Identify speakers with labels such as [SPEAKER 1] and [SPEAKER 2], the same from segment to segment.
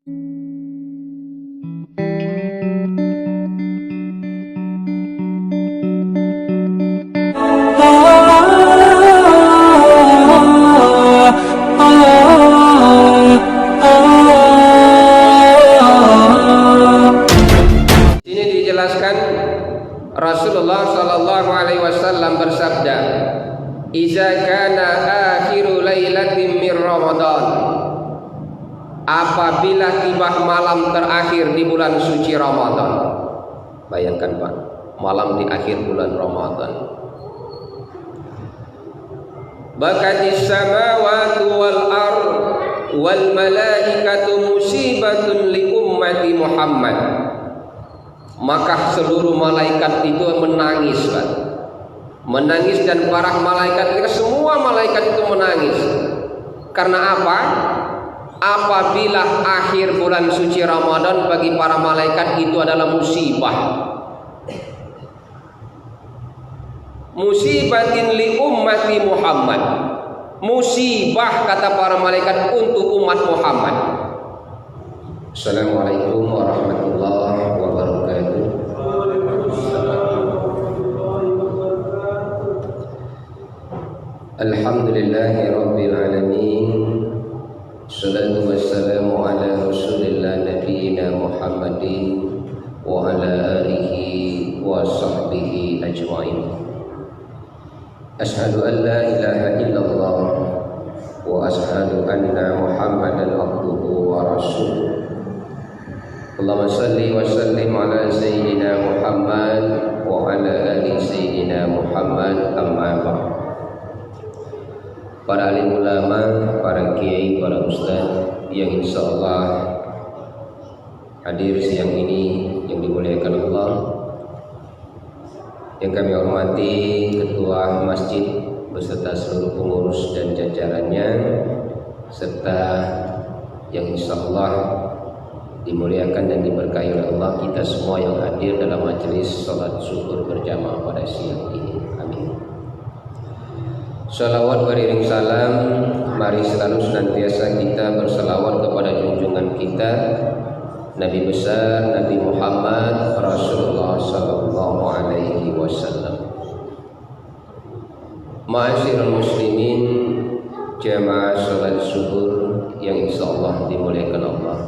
[SPEAKER 1] Ini dijelaskan Rasulullah Shallallahu Alaihi Wasallam bersabda, "Iza kana akhiru lailatin min Ramadan." Apabila tiba malam terakhir di bulan suci Ramadan. Bayangkan Pak, malam di akhir bulan Ramadan. Bakatis samawati wal ard wal malaikatu musibatun li ummati Muhammad. Maka seluruh malaikat itu menangis, Pak. Menangis dan para malaikat itu, semua malaikat itu menangis. Karena apa? Apabila akhir bulan suci Ramadan bagi para malaikat itu adalah musibah. Musibatin li ummati Muhammad. Musibah kata para malaikat untuk umat Muhammad. Assalamualaikum warahmatullahi wabarakatuh. Alhamdulillahi rabbil alamin. Salatu wassalamu ala rasulillah nabiyina Muhammadin wa ala alihi wa sahbihi ajma'in. Ashhadu an la ilaha illallah wa ashhadu anna Muhammadan abduhu wa rasuluh. Allahumma salli wa sallim ala sayyidina Muhammad wa ala ali sayyidina Muhammad, amma ba'd. Para alim ulama, para kiai, para ustaz yang insyaallah hadir siang ini yang dimuliakan Allah, yang kami hormati Ketua Masjid beserta seluruh pengurus dan jajarannya, serta yang insyaallah dimuliakan dan diberkahi oleh Allah kita semua yang hadir dalam majelis salat syukur berjamaah pada siang ini. Amin. Salawat beriring salam, mari selalu senantiasa kita berselawat kepada junjungan kita Nabi besar Nabi Muhammad Rasulullah sallallahu alaihi wasallam. Ma'asyiral muslimin, jamaah salat syukur yang insyaallah dimuliakan Allah.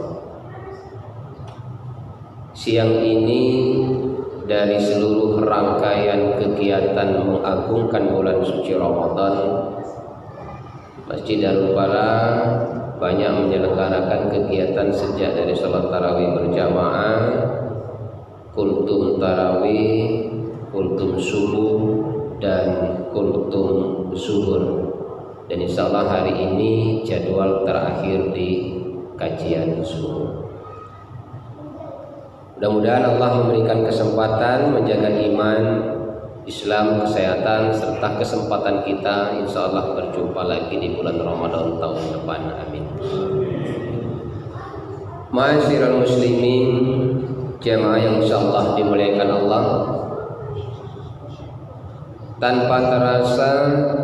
[SPEAKER 1] Siang ini dari seluruh rangkaian kegiatan mengagungkan bulan suci Ramadan, Masjid Darul Falah banyak menyelenggarakan kegiatan sejak dari salat tarawih berjamaah, kultum tarawih, kultum subuh, dan kultum zuhur. Dan insyaallah hari ini jadwal terakhir di kajian subuh. Mudah-mudahan Allah memberikan kesempatan menjaga iman, Islam, kesehatan, serta kesempatan kita insyaallah berjumpa lagi di bulan Ramadan tahun depan. Amin. Ma'asyiral muslimin, jamaah yang insyaallah dimuliakan Allah, tanpa terasa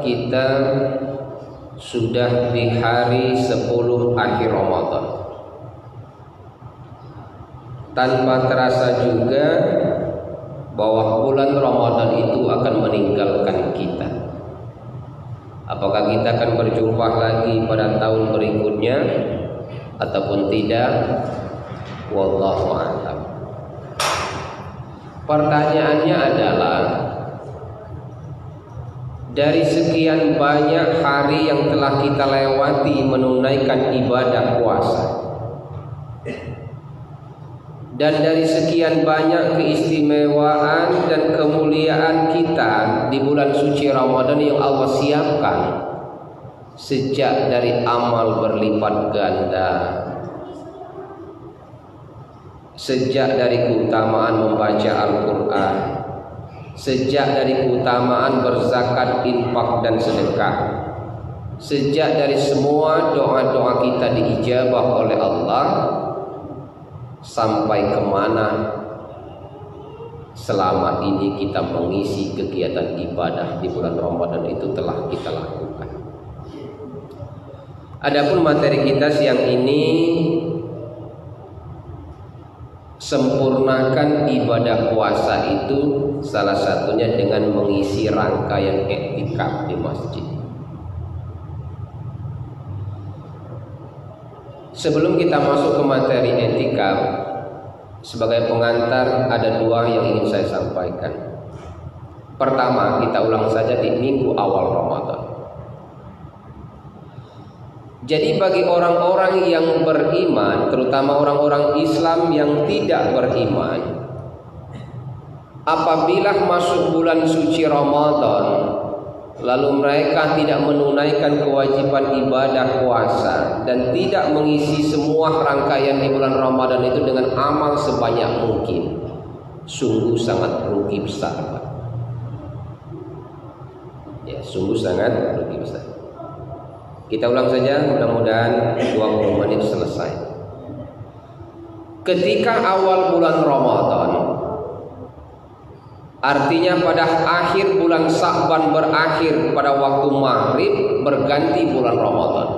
[SPEAKER 1] kita sudah di hari 10 akhir Ramadan. Tanpa terasa juga bahwa bulan Ramadan itu akan meninggalkan kita. Apakah kita akan berjumpa lagi pada tahun berikutnya ataupun tidak? Wallahu a'lam. Pertanyaannya adalah, dari sekian banyak hari yang telah kita lewati menunaikan ibadah puasa, dan dari sekian banyak keistimewaan dan kemuliaan kita di bulan suci Ramadan yang Allah siapkan, sejak dari amal berlipat ganda, sejak dari keutamaan membaca Al-Quran, sejak dari keutamaan berzakat, infak dan sedekah, sejak dari semua doa-doa kita diijabah oleh Allah, sampai kemana selama ini kita mengisi kegiatan ibadah di bulan Ramadan itu telah kita lakukan. Adapun materi kita siang ini Sempurnakan ibadah puasa itu salah satunya dengan mengisi rangkaian i'tikaf di masjid. Sebelum kita masuk ke materi i'tikaf, sebagai pengantar ada dua yang ingin saya sampaikan. Pertama, kita ulang saja di minggu awal Ramadan. Jadi bagi orang-orang yang beriman, terutama orang-orang Islam yang tidak beriman, apabila masuk bulan suci Ramadan, lalu mereka tidak menunaikan kewajiban ibadah puasa dan tidak mengisi semua rangkaian di bulan Ramadan itu dengan amal sebanyak mungkin, sungguh sangat rugi besar, Pak. Ya, sungguh sangat rugi besar. Kita ulang saja, mudah-mudahan 20 menit selesai. Ketika awal bulan Ramadan, artinya pada akhir bulan Sya'ban berakhir pada waktu maghrib berganti bulan Ramadan.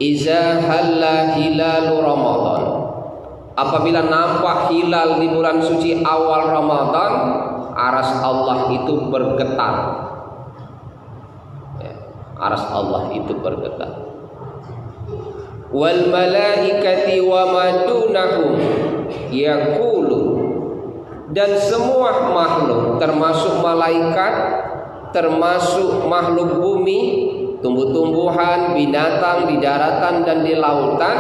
[SPEAKER 1] Iza halla hilalu Ramadan, apabila nampak hilal di bulan suci awal Ramadan, aras Allah itu bergetar. Aras Allah itu bergetar. Wal malaikati wa madunahum yaqulu, dan semua makhluk termasuk malaikat, termasuk makhluk bumi, tumbuh-tumbuhan, binatang di daratan dan di lautan,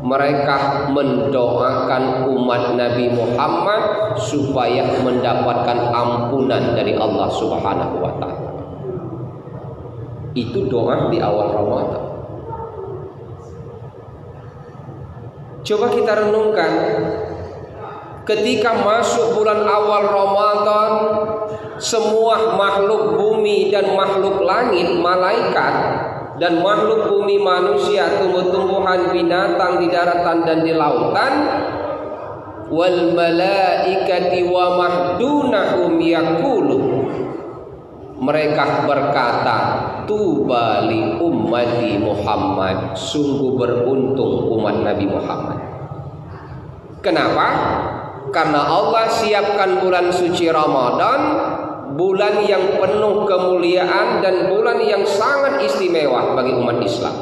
[SPEAKER 1] mereka mendoakan umat Nabi Muhammad supaya mendapatkan ampunan dari Allah Subhanahu wa ta'ala. Itu doa di awal Ramadan. Coba kita renungkan, ketika masuk bulan awal Ramadan, semua makhluk bumi dan makhluk langit, malaikat dan makhluk bumi manusia, tumbuh-tumbuhan, binatang di daratan dan di lautan, wal malaikati wa mahdunahum yaqulu, mereka berkata, tuba li ummati Muhammad, sungguh beruntung umat Nabi Muhammad. Kenapa? Karena Allah siapkan bulan suci Ramadan, bulan yang penuh kemuliaan dan bulan yang sangat istimewa bagi umat Islam.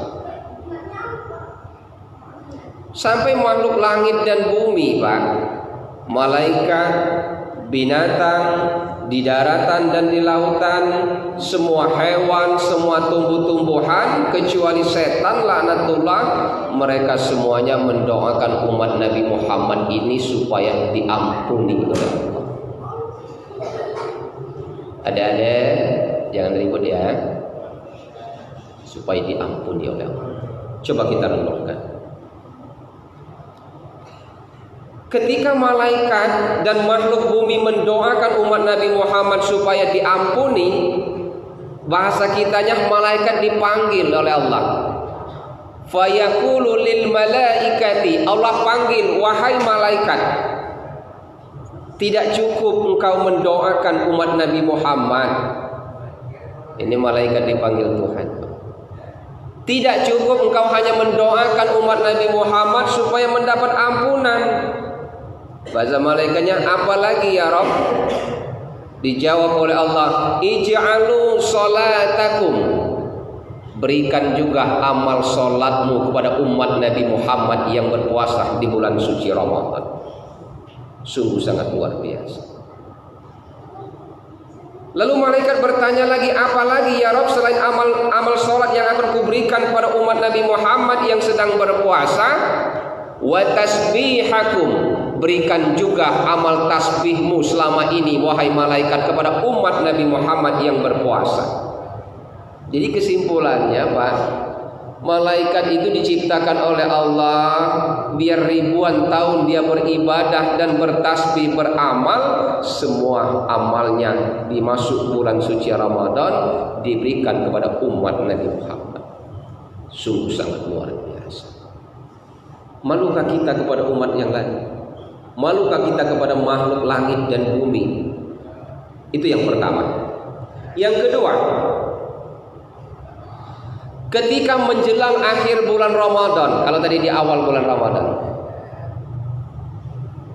[SPEAKER 1] Sampai makhluk langit dan bumi, Pak, malaikat, binatang di daratan dan di lautan, semua hewan, semua tumbuh-tumbuhan, kecuali setan laknatullah, mereka semuanya mendoakan umat Nabi Muhammad ini supaya diampuni oleh Allah. Ada jangan ribut ya, supaya diampuni oleh Allah. Coba kita renungkan. Ketika malaikat dan makhluk bumi mendoakan umat Nabi Muhammad supaya diampuni, bahasa kitanya malaikat dipanggil oleh Allah. Fayaqulu lil malaikati, Allah panggil, wahai malaikat, tidak cukup engkau mendoakan umat Nabi Muhammad. Ini malaikat dipanggil Tuhan. Tidak cukup engkau hanya mendoakan umat Nabi Muhammad supaya mendapat ampunan. Bahasa malaikatnya, apalagi ya Rabb? Dijawab oleh Allah, ij'alu sholatakum, berikan juga amal sholatmu kepada umat Nabi Muhammad yang berpuasa di bulan suci Ramadan. Sungguh sangat luar biasa. Lalu malaikat bertanya lagi, apalagi ya Rabb selain amal sholat yang akan kuberikan kepada umat Nabi Muhammad yang sedang berpuasa? Wa tasbihakum, berikan juga amal tasbihmu selama ini wahai malaikat kepada umat Nabi Muhammad yang berpuasa. Jadi kesimpulannya, Pak, malaikat itu diciptakan oleh Allah biar ribuan tahun dia beribadah dan bertasbih, beramal, semua amalnya dimasuk bulan suci Ramadan diberikan kepada umat Nabi Muhammad. Sungguh sangat luar biasa. Malukah kita kepada umat yang lain? Malukah kita kepada makhluk langit dan bumi? Itu yang pertama. Yang kedua, ketika menjelang akhir bulan Ramadan. Kalau tadi di awal bulan Ramadan,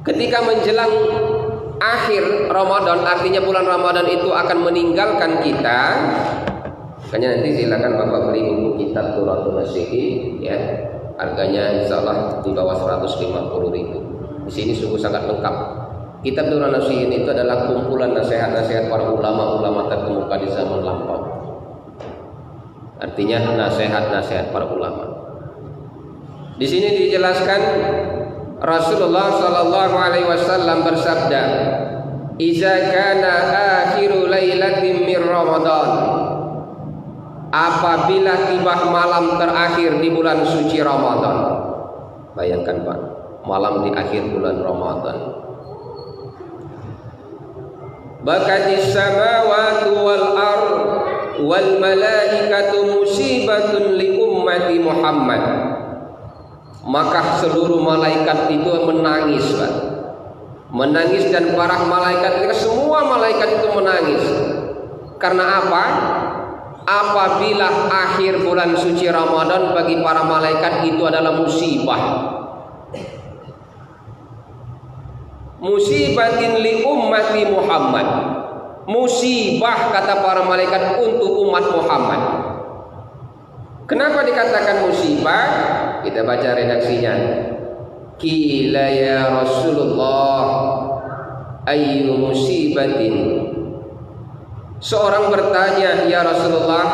[SPEAKER 1] ketika menjelang akhir Ramadan, artinya bulan Ramadan itu akan meninggalkan kita. Makanya nanti silakan Bapak beli buku kitab Turatul Nasihin, ya. Harganya insyaallah di bawah 150.000. Di sini sungguh sangat lengkap. Kitab Turatul Nasihin itu adalah kumpulan nasihat-nasihat para ulama-ulama terkemuka di zaman lampau. Artinya nasihat-nasihat para ulama. Di sini dijelaskan Rasulullah Shallallahu Alaihi Wasallam bersabda, "Iza kana akhiru lailatin min Ramadan." Apabila tiba malam terakhir di bulan suci Ramadan. Bayangkan Pak, malam di akhir bulan Ramadan. Bakatis samawati wal ard wal malaikatu musibatun li ummati Muhammad. Maka seluruh malaikat itu menangis, Pak. Menangis, dan para malaikat, semua malaikat itu menangis. Karena apa? Apabila akhir bulan suci Ramadan bagi para malaikat itu adalah musibah. Musibatin li ummati Muhammad. Musibah, kata para malaikat, untuk umat Muhammad. Kenapa dikatakan musibah? Kita baca redaksinya. Qila ya Rasulullah ayyu musibatin. Seorang bertanya, ya Rasulullah,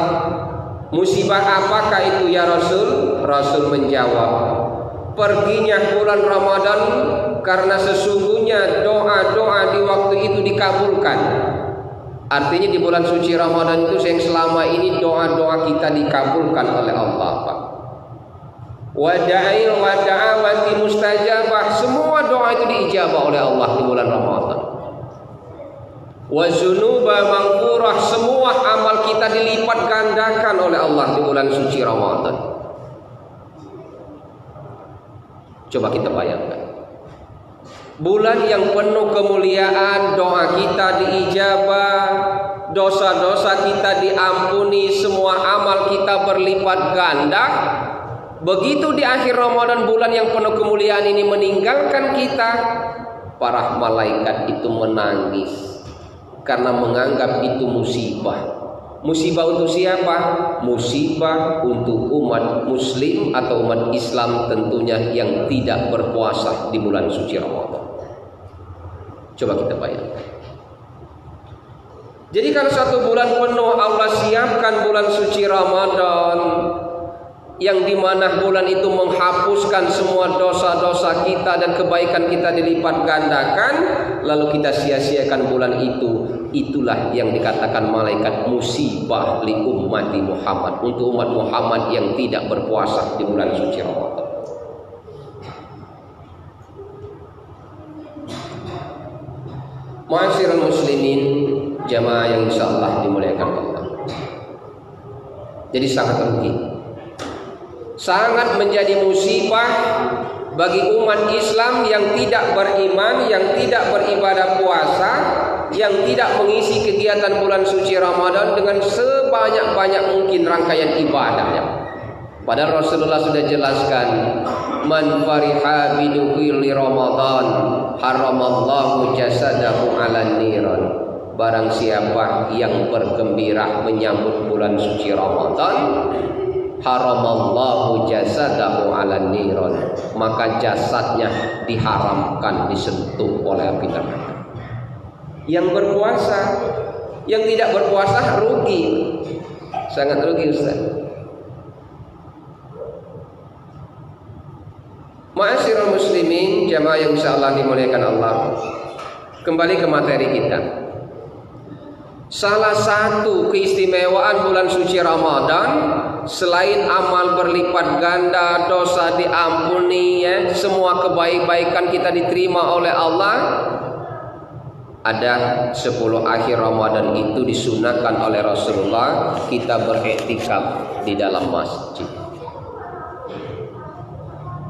[SPEAKER 1] musibah apakah itu ya Rasul? Rasul menjawab, perginya bulan Ramadan, karena sesungguhnya doa-doa di waktu itu dikabulkan. Artinya di bulan suci Ramadan itu yang selama ini doa-doa kita dikabulkan oleh Allah, Pak. Wada'il wa da'awati mustajabah, semua doa itu diijabah oleh Allah di bulan Ramadan. Wa zunuba maghfurah, semua amal kita dilipat gandakan oleh Allah di bulan suci Ramadan. Coba kita bayangkan, bulan yang penuh kemuliaan, doa kita diijabah, dosa-dosa kita diampuni, semua amal kita berlipat ganda. Begitu di akhir Ramadan, bulan yang penuh kemuliaan ini meninggalkan kita, para malaikat itu menangis karena menganggap itu musibah. Musibah untuk siapa? Musibah untuk umat muslim atau umat Islam tentunya yang tidak berpuasa di bulan suci Ramadan. Coba kita bayangkan. Jadi kalau satu bulan penuh Allah siapkan bulan suci Ramadan, yang dimana bulan itu menghapuskan semua dosa-dosa kita dan kebaikan kita dilipat gandakan, lalu kita sia-siakan bulan itu, itulah yang dikatakan malaikat musibah li ummati Muhammad, untuk umat Muhammad yang tidak berpuasa di bulan suci Ramadan. Ma'asyiral muslimin, jamaah yang insyaallah dimuliakan Allah. Jadi sangat rugi, sangat menjadi musibah bagi umat Islam yang tidak beriman, yang tidak beribadah puasa, yang tidak mengisi kegiatan bulan suci Ramadan dengan sebanyak-banyak mungkin rangkaian ibadahnya. Padahal Rasulullah sudah jelaskan, man fariha bidukhuli Ramadan haramallahu jasadahu 'alan niran. Barang siapa yang bergembira menyambut bulan suci Ramadan, haramallahu jasadahu 'alan niran, maka jasadnya diharamkan disentuh oleh api neraka. Yang berpuasa, yang tidak berpuasa rugi, sangat rugi, Ustaz. Ma'asyiral muslimin, jamaah yang insyaallah dimuliakan Allah. Kembali ke materi kita. Salah satu keistimewaan bulan suci Ramadan, selain amal berlipat ganda, dosa diampuni, ya, semua kebaikan kita diterima oleh Allah, ada 10 akhir Ramadan itu disunahkan oleh Rasulullah kita beriktikaf di dalam masjid.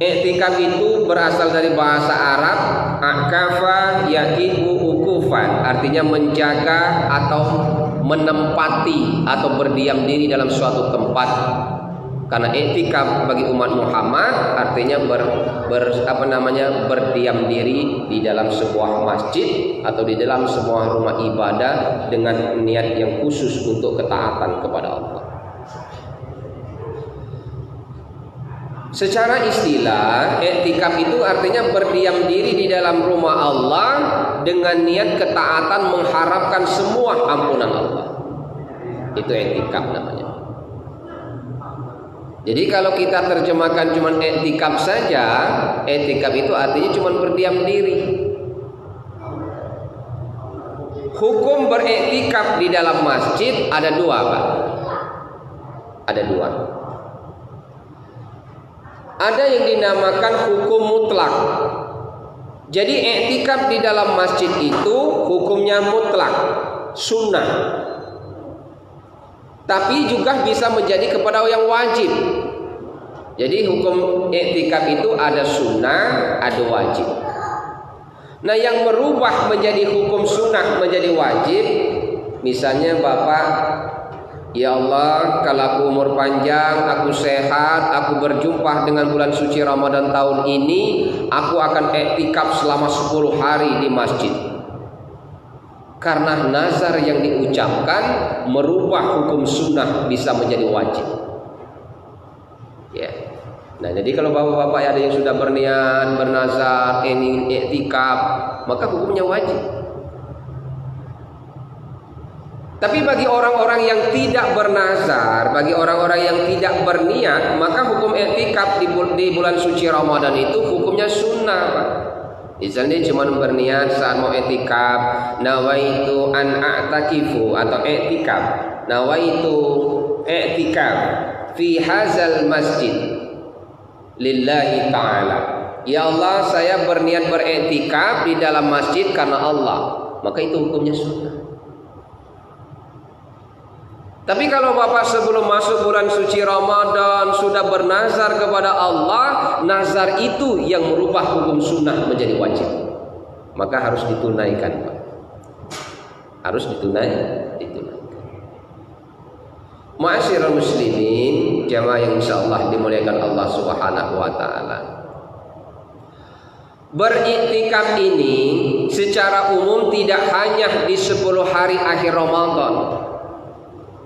[SPEAKER 1] Iktikaf itu berasal dari bahasa Arab akafa yaqifu ukufan, artinya menjaga atau menempati atau berdiam diri dalam suatu tempat Karena i'tikaf bagi umat Muhammad artinya berdiam diri di dalam sebuah masjid atau di dalam sebuah rumah ibadah dengan niat yang khusus untuk ketaatan kepada Allah. Secara istilah, i'tikaf itu artinya berdiam diri di dalam rumah Allah dengan niat ketaatan mengharapkan semua ampunan Allah. Itu i'tikaf namanya. Jadi kalau kita terjemahkan cuma i'tikaf saja, i'tikaf itu artinya cuma berdiam diri. Hukum beriktikaf di dalam masjid ada dua, Pak. Ada dua. Ada yang dinamakan hukum mutlak. Jadi i'tikaf di dalam masjid itu hukumnya mutlak, sunnah. Tapi juga bisa menjadi kepada yang wajib. Jadi hukum i'tikaf itu ada sunnah, ada wajib. Nah, yang merubah menjadi hukum sunnah menjadi wajib, misalnya Bapak, ya Allah, kalau aku umur panjang, aku sehat, aku berjumpa dengan bulan suci Ramadan tahun ini, aku akan i'tikaf selama 10 hari di masjid. Karena nazar yang diucapkan merubah hukum sunnah bisa menjadi wajib. Ya. Nah, jadi kalau bapak-bapak ada yang sudah berniat bernazar ingin i'tikaf, maka hukumnya wajib. Tapi bagi orang-orang yang tidak bernazar, bagi orang-orang yang tidak berniat, maka hukum i'tikaf di bulan suci Ramadan itu hukumnya sunnah, Pak. Misalnya cuma berniat saat mau i'tikaf, nawaitu an a'takifu atau i'tikaf, nawaitu i'tikaf fi hazal masjid lillahi ta'ala. Ya Allah, saya berniat beriktikaf di dalam masjid karena Allah, maka itu hukumnya sunnah. Tapi kalau Bapak sebelum masuk bulan suci Ramadan sudah bernazar kepada Allah, nazar itu yang merubah hukum sunnah menjadi wajib, maka harus ditunaikan, Pak. Harus ditunaikan. Ma'asyiral muslimin, jamaah yang insyaallah dimuliakan Allah Subhanahu wa taala. Beriktikaf ini secara umum tidak hanya di 10 hari akhir Ramadan.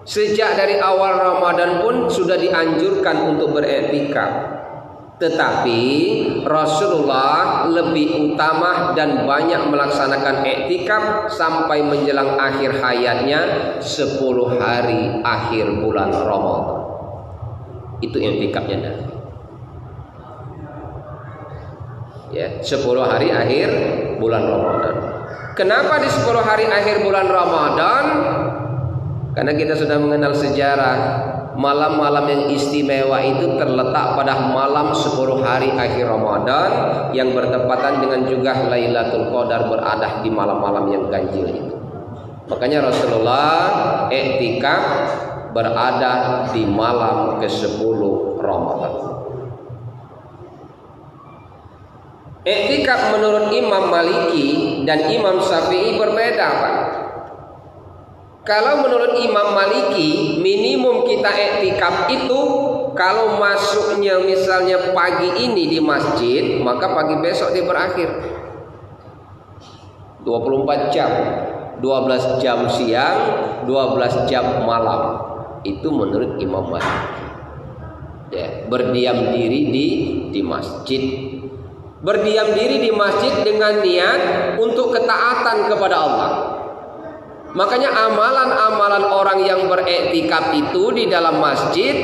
[SPEAKER 1] Sejak dari awal Ramadan pun sudah dianjurkan untuk beriktikaf. Tetapi Rasulullah lebih utama dan banyak melaksanakan iktikaf sampai menjelang akhir hayatnya 10 hari akhir bulan Ramadan. Itu iktikafnya Nabi. Ya, 10 hari akhir bulan Ramadan. Kenapa di 10 hari akhir bulan Ramadan? Karena kita sudah mengenal sejarah, malam-malam yang istimewa itu terletak pada malam 10 hari akhir Ramadan yang bertepatan dengan juga Lailatul Qadar berada di malam-malam yang ganjil itu. Makanya Rasulullah i'tikaf berada di malam ke-10 Ramadan. I'tikaf menurut Imam Maliki dan Imam Syafi'i berbeda, Pak. Kalau menurut Imam Maliki, minimum kita i'tikaf itu kalau masuknya misalnya pagi ini di masjid, maka pagi besok dia berakhir. 24 jam, 12 jam siang, 12 jam malam. Itu menurut Imam Maliki. Ya, berdiam diri di masjid. Berdiam diri di masjid dengan niat untuk ketaatan kepada Allah. Makanya amalan-amalan orang yang beriktikaf itu di dalam masjid,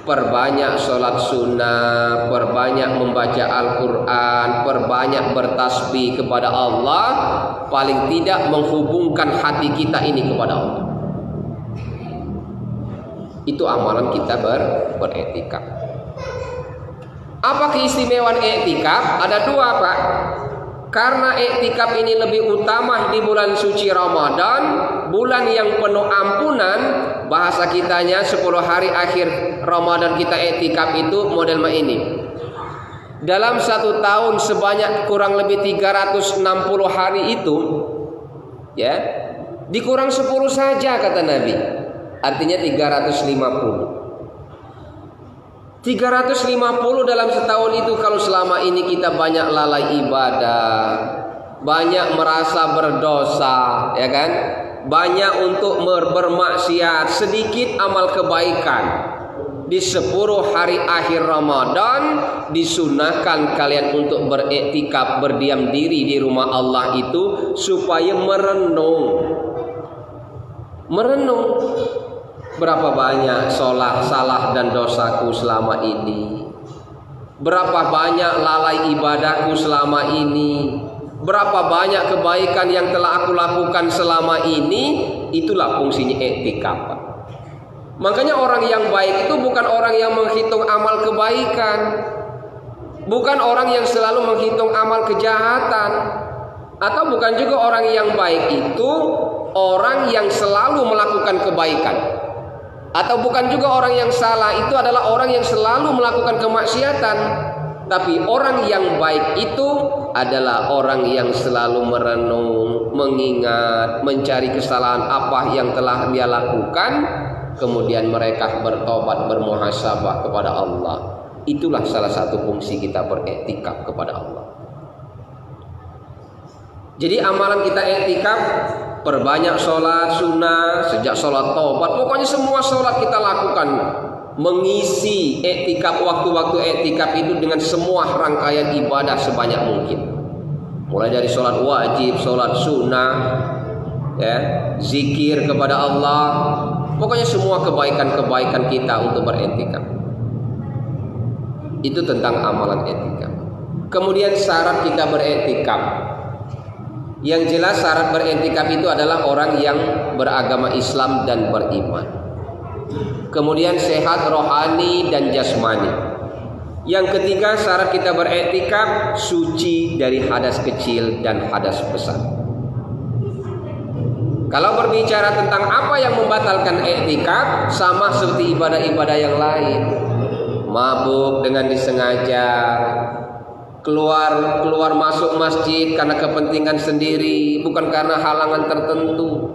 [SPEAKER 1] perbanyak sholat sunnah, perbanyak membaca Al-Quran, perbanyak bertasbih kepada Allah, paling tidak menghubungkan hati kita ini kepada Allah. Itu amalan kita beriktikaf. Apa keistimewaan i'tikaf? Ada dua, Pak. Karena i'tikaf ini lebih utama di bulan suci Ramadan, bulan yang penuh ampunan. Bahasa kitanya 10 hari akhir Ramadan kita i'tikaf itu model ini. Dalam 1 tahun sebanyak kurang lebih 360 hari itu, ya, dikurang 10 saja kata Nabi. Artinya 350. 350 dalam setahun itu kalau selama ini kita banyak lalai ibadah, banyak merasa berdosa, ya kan? Banyak untuk bermaksiat, sedikit amal kebaikan. Di 10 hari akhir Ramadan disunahkan kalian untuk beriktikaf, berdiam diri di rumah Allah itu supaya merenung. Berapa banyak salah dan dosaku selama ini, berapa banyak lalai ibadahku selama ini, berapa banyak kebaikan yang telah aku lakukan selama ini. Itulah fungsinya iktikaf. Makanya orang yang baik itu bukan orang yang menghitung amal kebaikan, bukan orang yang selalu menghitung amal kejahatan, atau bukan juga orang yang baik itu orang yang selalu melakukan kebaikan, atau bukan juga orang yang salah itu adalah orang yang selalu melakukan kemaksiatan. Tapi orang yang baik itu adalah orang yang selalu merenung, mengingat, mencari kesalahan apa yang telah dia lakukan, kemudian mereka bertobat, bermuhasabah kepada Allah. Itulah salah satu fungsi kita beriktikaf kepada Allah. Jadi amalan kita iktikaf, perbanyak sholat sunnah, sejak sholat taubat, pokoknya semua sholat kita lakukan, mengisi iktikaf, waktu-waktu iktikaf itu dengan semua rangkaian ibadah sebanyak mungkin. Mulai dari sholat wajib, sholat sunnah, ya, zikir kepada Allah, pokoknya semua kebaikan-kebaikan kita untuk beriktikaf. Itu tentang amalan iktikaf. Kemudian syarat kita beriktikaf. Yang jelas syarat beriktikaf itu adalah orang yang beragama Islam dan beriman. Kemudian sehat rohani dan jasmani. Yang ketiga syarat kita beriktikaf suci dari hadas kecil dan hadas besar. Kalau berbicara tentang apa yang membatalkan iktikaf, sama seperti ibadah-ibadah yang lain. Mabuk dengan disengaja, keluar masuk masjid karena kepentingan sendiri, bukan karena halangan tertentu,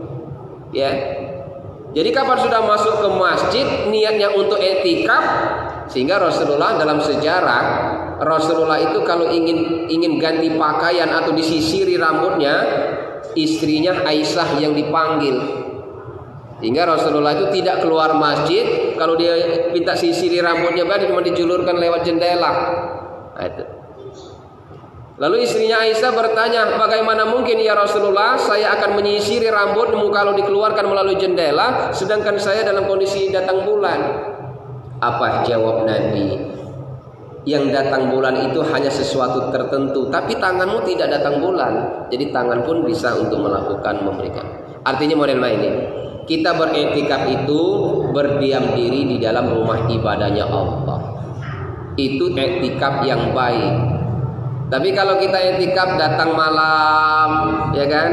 [SPEAKER 1] ya. Jadi kapan sudah masuk ke masjid niatnya untuk iktikaf, sehingga Rasulullah dalam sejarah, Rasulullah itu kalau ingin ganti pakaian atau disisiri rambutnya, istrinya Aisyah yang dipanggil. Sehingga Rasulullah itu tidak keluar masjid, kalau dia minta sisiri rambutnya berarti cuma dijulurkan lewat jendela. Nah, itu. Lalu istrinya Aisyah bertanya, bagaimana mungkin ya Rasulullah, saya akan menyisiri rambutmu kalau dikeluarkan melalui jendela, sedangkan saya dalam kondisi datang bulan. Apa jawab Nabi? Yang datang bulan itu hanya sesuatu tertentu, tapi tanganmu tidak datang bulan, jadi tangan pun bisa untuk melakukan, memberikan. Artinya model ini, kita beriktikaf itu berdiam diri di dalam rumah ibadahnya Allah. Itu iktikaf yang baik. Tapi kalau kita iktikaf datang malam, ya kan,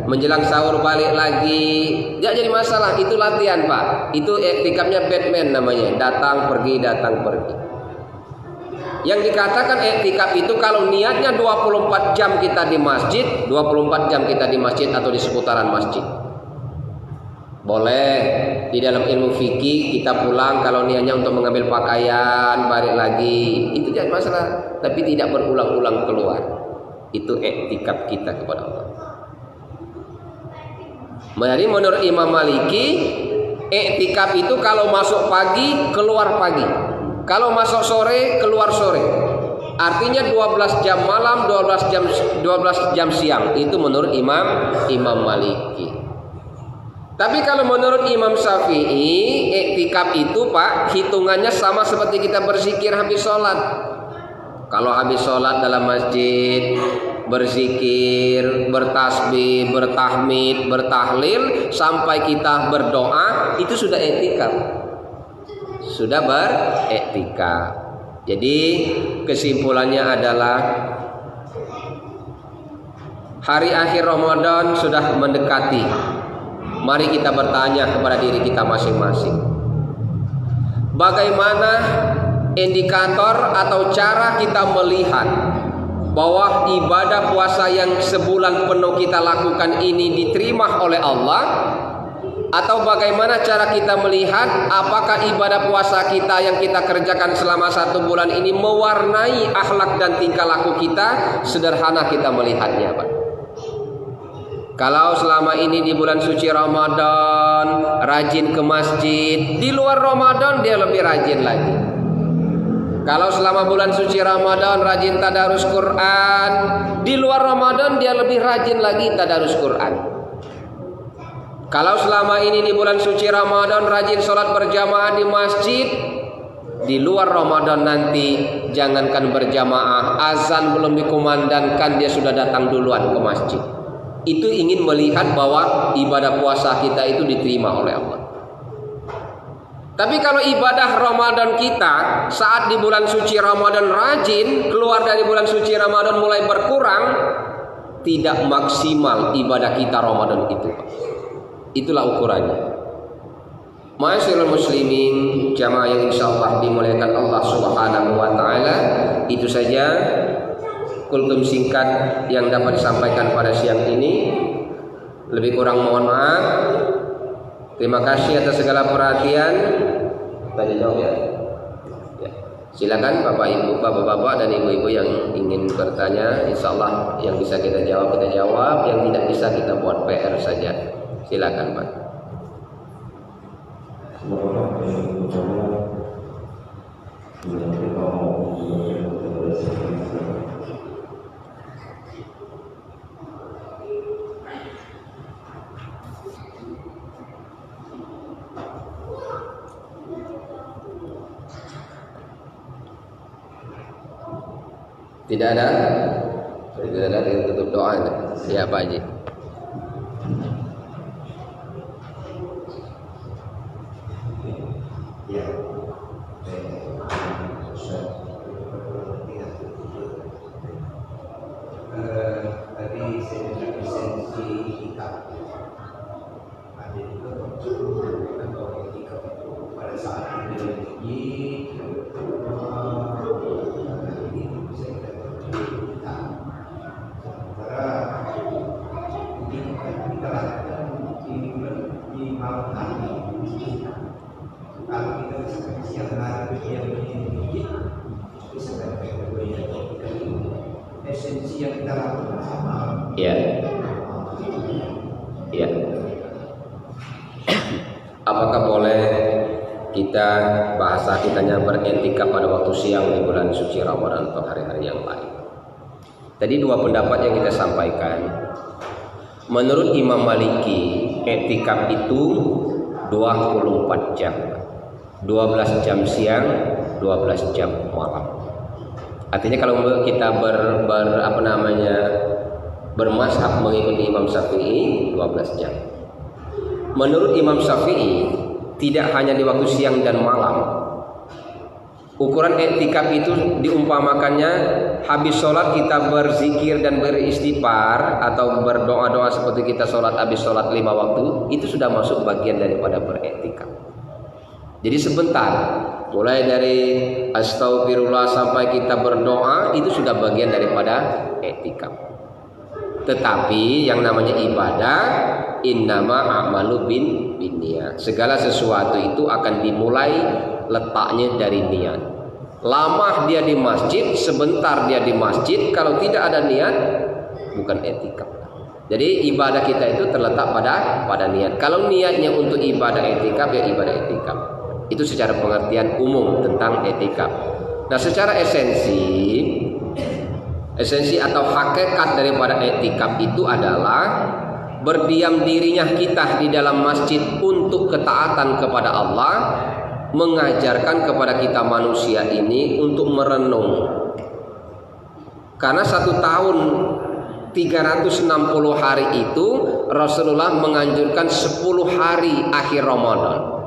[SPEAKER 1] menjelang sahur balik lagi, tidak jadi masalah. Itu latihan, Pak. Itu iktikafnya Batman namanya, datang pergi. Yang dikatakan iktikaf itu kalau niatnya 24 jam kita di masjid, 24 jam kita di masjid atau di seputaran masjid. Boleh. Di dalam ilmu fikih kita pulang kalau niatnya untuk mengambil pakaian, balik lagi, itu tidak masalah. Tapi tidak berulang-ulang keluar. Itu iktikaf kita kepada Allah. Jadi menurut Imam Maliki, iktikaf itu kalau masuk pagi keluar pagi, kalau masuk sore keluar sore. Artinya 12 jam malam, 12 jam siang. Itu menurut Imam Maliki. Tapi kalau menurut Imam Syafi'i, iktikaf itu, Pak, hitungannya sama seperti kita berzikir habis sholat. Kalau habis sholat dalam masjid, berzikir, bertasbih, bertahmid, bertahlil, sampai kita berdoa, itu sudah iktikaf. Sudah beriktikaf. Jadi kesimpulannya adalah hari akhir Ramadan sudah mendekati. Mari kita bertanya kepada diri kita masing-masing. Bagaimana indikator atau cara kita melihat bahwa ibadah puasa yang sebulan penuh kita lakukan ini diterima oleh Allah? Atau bagaimana cara kita melihat apakah ibadah puasa kita yang kita kerjakan selama 1 bulan ini mewarnai akhlak dan tingkah laku kita? Sederhana kita melihatnya, Pak. Kalau selama ini di bulan suci Ramadan rajin ke masjid, di luar Ramadan dia lebih rajin lagi. Kalau selama bulan suci Ramadan rajin tadarus Quran, di luar Ramadan dia lebih rajin lagi tadarus Quran. Kalau selama ini di bulan suci Ramadan rajin sholat berjamaah di masjid, di luar Ramadan nanti jangankan berjamaah, azan belum dikumandangkan dia sudah datang duluan ke masjid. Itu ingin melihat bahwa ibadah puasa kita itu diterima oleh Allah. Tapi kalau ibadah Ramadan kita saat di bulan suci Ramadan rajin, keluar dari bulan suci Ramadan mulai berkurang, tidak maksimal ibadah kita Ramadan itu. Itulah ukurannya. Ma'asyiral muslimin, jamaah yang insyaallah dimuliakan Allah Subhanahu wa taala, itu saja kultum singkat yang dapat disampaikan pada siang ini. Lebih kurang mohon maaf. Terima kasih atas segala perhatian. Tanya jawab ya. Silakan Bapak Ibu, Bapak-bapak dan Ibu-ibu yang ingin bertanya, insyaallah yang bisa kita jawab, yang tidak bisa kita buat PR saja. Silakan Pak. Tidak ada? Tidak ada, kita tutup doa. Ya Pak Haji.
[SPEAKER 2] Tadi saya dengar esensi itikaf. Ada juga bahwa itikaf itu pada saat kita lagi ini bisa kita itikaf. Sementara ini kita lakukan di malam hari. Kalau kita bisa siang hari yang ini bisa kita esensi yang kita lakukan sama.
[SPEAKER 1] Ya. Ya. Apakah boleh kita bahasa kitanya beretika pada waktu siang di bulan suci Ramadan atau hari-hari yang lain? Tadi dua pendapat yang kita sampaikan. Menurut Imam Maliki, etikaf itu 24 jam. 12 jam siang, 12 jam malam. Artinya kalau kita bermazhab mengikuti Imam Syafi'i 12 jam. Menurut Imam Syafi'i tidak hanya di waktu siang dan malam. Ukuran etikaf itu diumpamakannya habis sholat kita berzikir dan beristighfar atau berdoa-doa seperti kita sholat habis sholat 5 waktu, itu sudah masuk bagian daripada beretikaf. Jadi sebentar, mulai dari astagfirullah sampai kita berdoa itu sudah bagian daripada etikaf. Tetapi yang namanya ibadah, innama a'malu binniyat. Segala sesuatu itu akan dimulai letaknya dari niat. Lama dia di masjid, sebentar dia di masjid, kalau tidak ada niat bukan etikaf. Jadi ibadah kita itu terletak pada niat. Kalau niatnya untuk ibadah etikaf, ya ibadah etikaf. Itu secara pengertian umum tentang etikaf. Nah, secara esensi atau hakikat daripada etikaf itu adalah berdiam dirinya kita di dalam masjid untuk ketaatan kepada Allah, mengajarkan kepada kita manusia ini untuk merenung. Karena 1 tahun 360 hari itu Rasulullah menganjurkan 10 hari akhir Ramadan.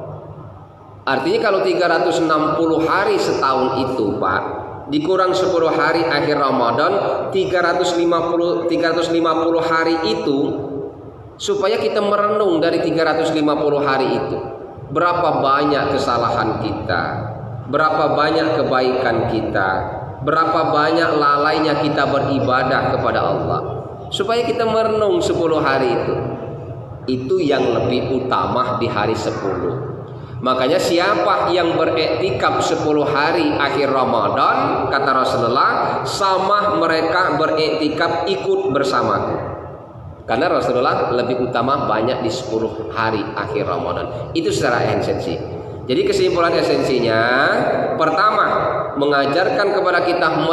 [SPEAKER 1] Artinya kalau 360 hari setahun itu Pak, dikurang 10 hari akhir Ramadan, 350 hari itu, supaya kita merenung dari 350 hari itu. Berapa banyak kesalahan kita, berapa banyak kebaikan kita, berapa banyak lalainya kita beribadah kepada Allah. Supaya kita merenung 10 hari itu. Itu yang lebih utama di hari 10. Makanya siapa yang beriktikaf 10 hari akhir Ramadan, kata Rasulullah, sama mereka beriktikaf ikut bersamaku. Karena Rasulullah lebih utama banyak di 10 hari akhir Ramadan. Itu secara esensi. Jadi kesimpulan esensinya, pertama, mengajarkan kepada kita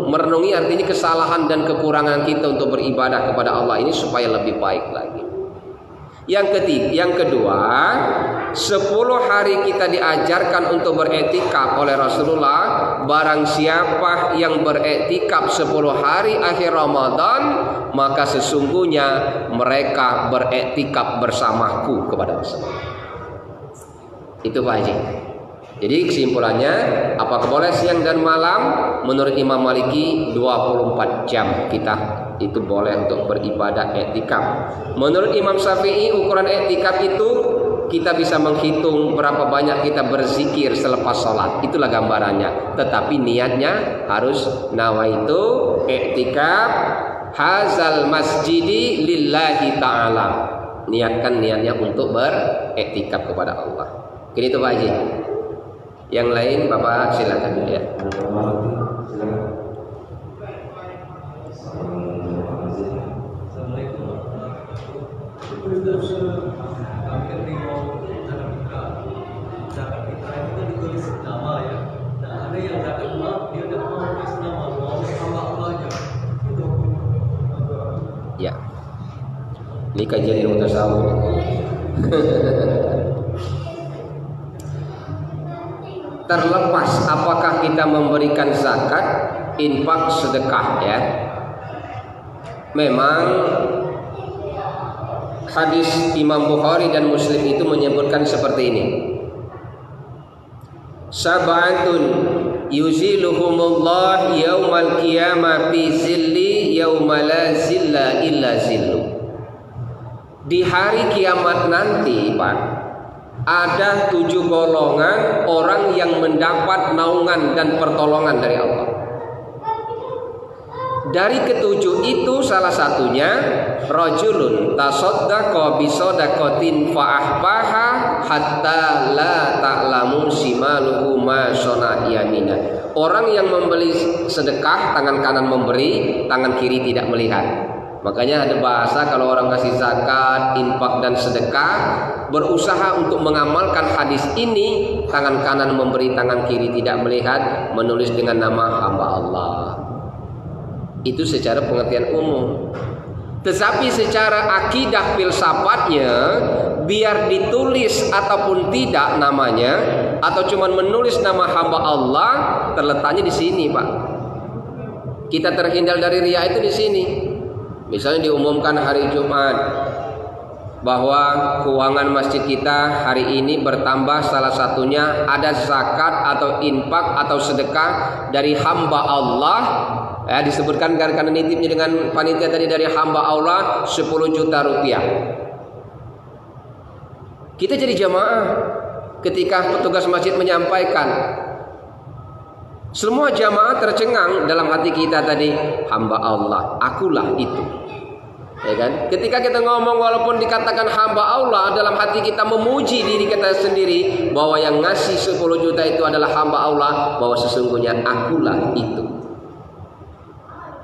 [SPEAKER 1] merenungi artinya kesalahan dan kekurangan kita untuk beribadah kepada Allah ini supaya lebih baik lagi. Yang kedua, 10 hari kita diajarkan untuk beriktikaf oleh Rasulullah. Barang siapa yang beriktikaf 10 hari akhir Ramadan, maka sesungguhnya mereka beriktikaf bersamaku kepada Rasulullah. Itu Pak Haji. Jadi kesimpulannya, apakah boleh siang dan malam? Menurut Imam Maliki 24 jam kita itu boleh untuk beribadah iktikaf. Menurut Imam Syafi'i ukuran iktikaf itu kita bisa menghitung berapa banyak kita berzikir selepas sholat. Itulah gambarannya. Tetapi niatnya harus nawaitu iktikaf hazal masjidi lillahi ta'ala. Niatkan niatnya untuk beriktikaf kepada Allah. Kini itu Pak Haji. Yang lain Bapak silakan ya. Ya. Ini kajian ilmu tasawuf. Terlepas apakah kita memberikan zakat, infak, sedekah ya. Memang hadis Imam Bukhari dan Muslim itu menyebutkan seperti ini. Sab'atun yuziluhumullah yaumal qiyamah fi zilli yauma la zilla illa zillu. Di hari kiamat nanti, Pak, ada 7 golongan orang yang mendapat naungan dan pertolongan dari Allah. Dari ketujuh itu salah satunya rajulun tasaddaqa bi shadaqatin fa ahbaha hatta la ta'lamu shimaluhu ma shana yamina. Orang yang membeli sedekah, tangan kanan memberi, tangan kiri tidak melihat. Makanya ada bahasa kalau orang kasih zakat, infak dan sedekah, berusaha untuk mengamalkan hadis ini, tangan kanan memberi, tangan kiri tidak melihat, menulis dengan nama hamba Allah. Itu secara pengertian umum. Tetapi secara akidah filsafatnya, biar ditulis ataupun tidak namanya, atau cuma menulis nama hamba Allah, terletaknya di sini, Pak. Kita terhindar dari riya itu di sini. Misalnya diumumkan hari Jumat bahwa keuangan masjid kita hari ini bertambah, salah satunya ada zakat atau infak atau sedekah dari hamba Allah. Ya, disebutkan karena nitipnya dengan panitia tadi dari hamba Allah 10 juta rupiah. Kita jadi jamaah ketika petugas masjid menyampaikan, semua jamaah tercengang dalam hati kita tadi, hamba Allah, akulah itu. Ya kan? Ketika kita ngomong walaupun dikatakan hamba Allah, dalam hati kita memuji diri kita sendiri bahwa yang ngasih 10 juta itu adalah hamba Allah, bahwa sesungguhnya akulah itu.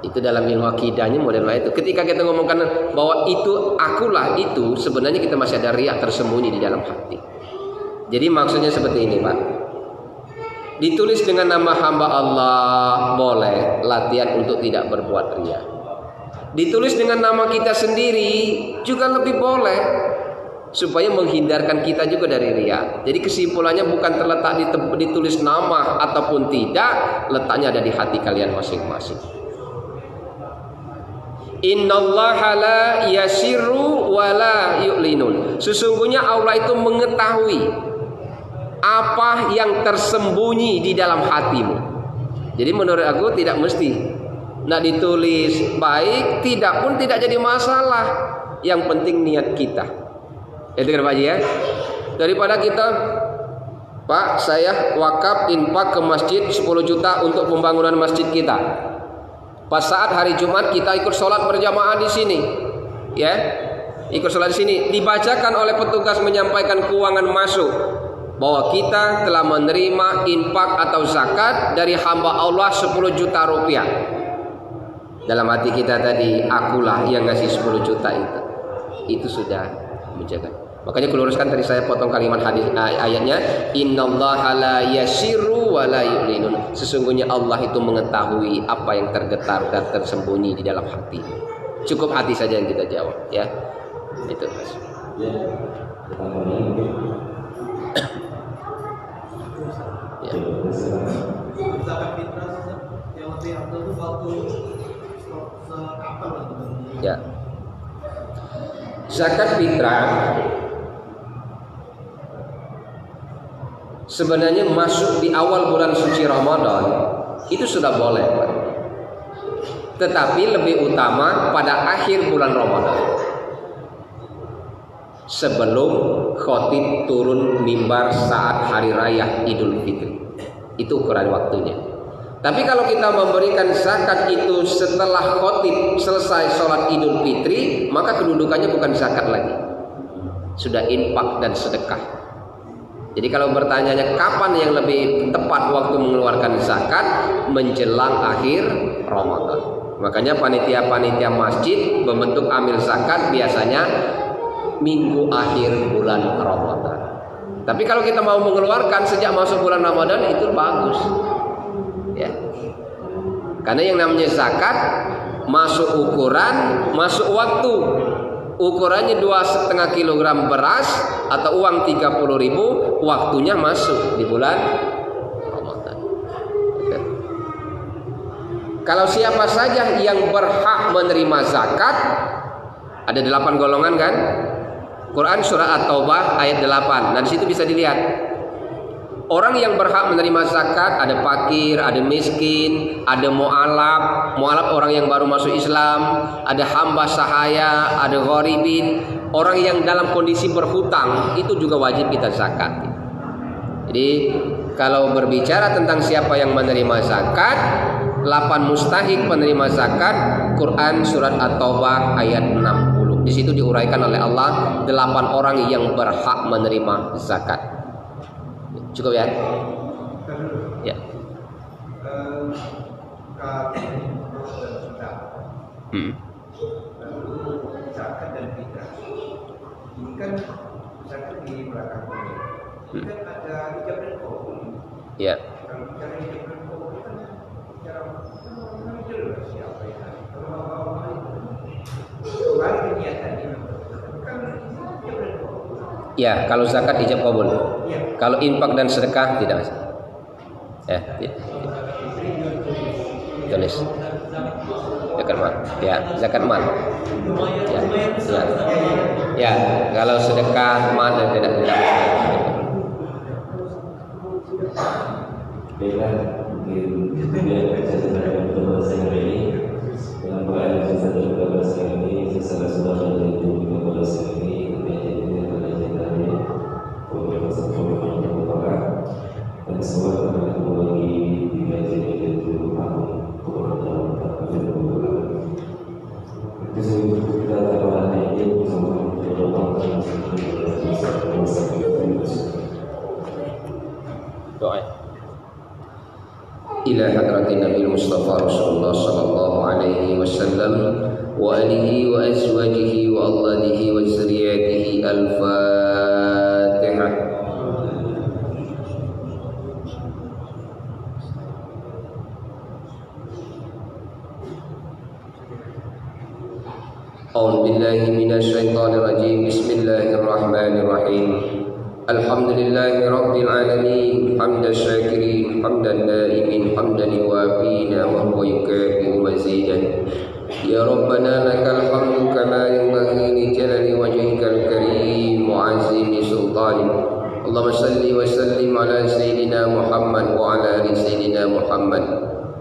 [SPEAKER 1] Itu dalam ilmu akidahnya model itu. Ketika kita ngomongkan bahwa itu akulah itu, sebenarnya kita masih ada riya tersembunyi di dalam hati. Jadi maksudnya seperti ini, Pak. Ditulis dengan nama hamba Allah boleh, latihan untuk tidak berbuat riya. Ditulis dengan nama kita sendiri juga lebih boleh, supaya menghindarkan kita juga dari riya. Jadi kesimpulannya bukan terletak ditulis nama ataupun tidak, letaknya ada di hati kalian masing-masing. Innallaha la yasirru wa la yu'linun. Sesungguhnya Allah itu mengetahui apa yang tersembunyi di dalam hatimu. Jadi menurut aku tidak mesti nak ditulis baik, tidak pun tidak jadi masalah. Yang penting niat kita. Itu kan Pak Haji ya. Daripada kita, Pak, saya wakaf infak ke masjid 10 juta untuk pembangunan masjid kita. Pas saat hari Jumat kita ikut sholat berjamaah di sini, ya. ikut sholat di sini, dibacakan oleh petugas menyampaikan keuangan masuk bahwa kita telah menerima infak atau zakat dari hamba Allah 10 juta rupiah. Dalam hati kita tadi, akulah yang ngasih 10 juta itu. Itu sudah menjaga. Makanya keluruskan tadi saya potong kalimat hadis ayatnya, innallaha la yasirru wa la yu'linun. Sesungguhnya Allah itu mengetahui apa yang tergetar dan tersembunyi di dalam hati. Cukup hati saja yang kita jawab, ya. Itu Mas. Ya. Ya. Zakat fitrah sebenarnya masuk di awal bulan suci Ramadan itu sudah boleh, Pak. Tetapi lebih utama pada akhir bulan Ramadan, sebelum khotib turun mimbar saat hari raya Idul Fitri. Itu ukuran waktunya. Tapi kalau kita memberikan zakat itu setelah khotib selesai sholat Idul Fitri, maka kedudukannya bukan zakat lagi, sudah infak dan sedekah. Jadi kalau bertanyanya kapan yang lebih tepat waktu mengeluarkan zakat, menjelang akhir Ramadan. Makanya panitia-panitia masjid membentuk amil zakat biasanya minggu akhir bulan Ramadan. Tapi kalau kita mau mengeluarkan sejak masuk bulan Ramadan itu bagus, ya. Karena yang namanya zakat masuk ukuran, masuk waktu. Ukurannya 2,5 kilogram beras atau uang 30.000, waktunya masuk di bulan Ramadan. Oke. Kalau siapa saja yang berhak menerima zakat, ada 8 golongan kan? Quran surah At-Taubah ayat 8. Dan di situ bisa dilihat orang yang berhak menerima zakat, ada fakir, ada miskin, ada mu'alaf. Mu'alaf orang yang baru masuk Islam, ada hamba sahaya, ada gharibin, orang yang dalam kondisi berhutang, itu juga wajib kita zakat. Jadi kalau berbicara tentang siapa yang menerima zakat, 8 mustahik penerima zakat, Quran surat At-Taubah ayat 60. Di situ diuraikan oleh Allah 8 orang yang berhak menerima zakat. Cukup ya? Ya.
[SPEAKER 2] Zakat dan fitrah. Ini kan zakat di belakang ini. Ini kan ada ijab dan qabul.
[SPEAKER 1] Ya.
[SPEAKER 2] Kalau bicara ijab dan qabul kan bicara jelas siapa yang
[SPEAKER 1] ya, kalau zakat ijab qabul. Kalau infak dan sedekah tidak. Ya, tulis. Zakat mal. Ya, zakat mal. Ya. Ya. Ya, kalau sedekah mal tidak.
[SPEAKER 3] Baiklah, mungkin dia baca sebenarnya untuk bahasa ini dengan Quran bisa juga bahasa ini secara sudah menjadi juga bahasa ini menjadi dari beberapa sebelum beberapa dan semua akan kembali di meja itu tahun beberapa itu sebelum kita terlalu ini bersama beberapa
[SPEAKER 1] doa ila hadratin Nabi Mustafa Rasulullah sallallahu alaihi wasallam wa alihi wa azwajihi wa auladihi wa zurriyyatihi al-Fatihah. A'udzu billahi minasy syaithanir rajim. Bismillahirrahmanirrahim. Alhamdulillahi rabbil alamin, hamdan syakirin, hamdan daimin, hamdan yuwafi ni'amahu wa yukafi'u mazidan. Ya Rabbana lakal hamdu kama yanbaghi li jalali wajhikal karim wa 'azimi sultanik. Allahumma salli wa sallim ala sayyidina Muhammad wa ala ali sayyidina Muhammad.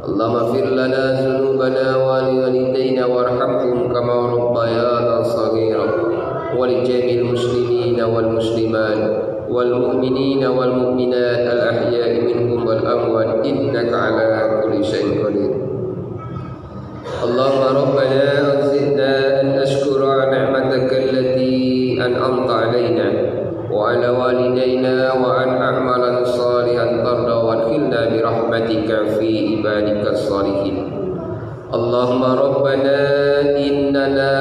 [SPEAKER 1] Allahumma ighfir lana dhunubana wa li walidayna warhamhum kama rabbayana shaghira wa li jami'il muslimina wal muslimat والمؤمنين والمؤمنات الأحياء منهم والأموات إنك على كل شيء قدير. اللهم ربنا أوزعنا أن نشكر نعمتك التي وعلى والدينا وأن أعملا صالحا ترضى وادخلنا برحمتك في عبادك الصالحين. اللهم ربنا إننا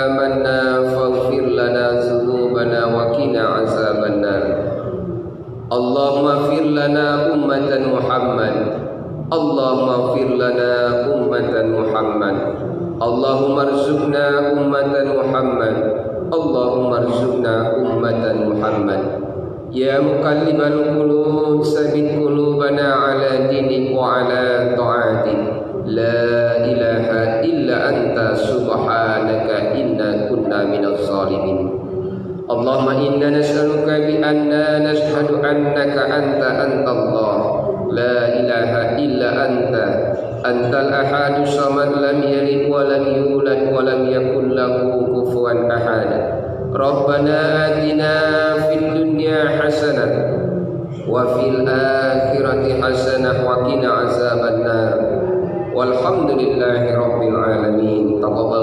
[SPEAKER 1] آمنا فاغفر لنا ذنوبنا وقنا عذاب النار. اللهم اغفر لنا أمة محمد. اللهم اغفر لنا أمة محمد. اللهم ارزقنا أمة محمد. اللهم ارزقنا أمة محمد. يا مقلب القلوب ثبت قلوبنا على دينك وعلى طاعتك. لا إله إلا أنت سبحانك إنا كنا من الظالمين. اللهم إنا نسألك بأننا نشهد أنك أنت الله لا إله إلا أنت الأحد الصمد لم يلد ولم يولد ولم يكن له كفوا أحد. ربنا آتنا في الدنيا حسنة وفي الآخرة حسنة وقنا عذاب النار. والحمد لله رب العالمين. تقبل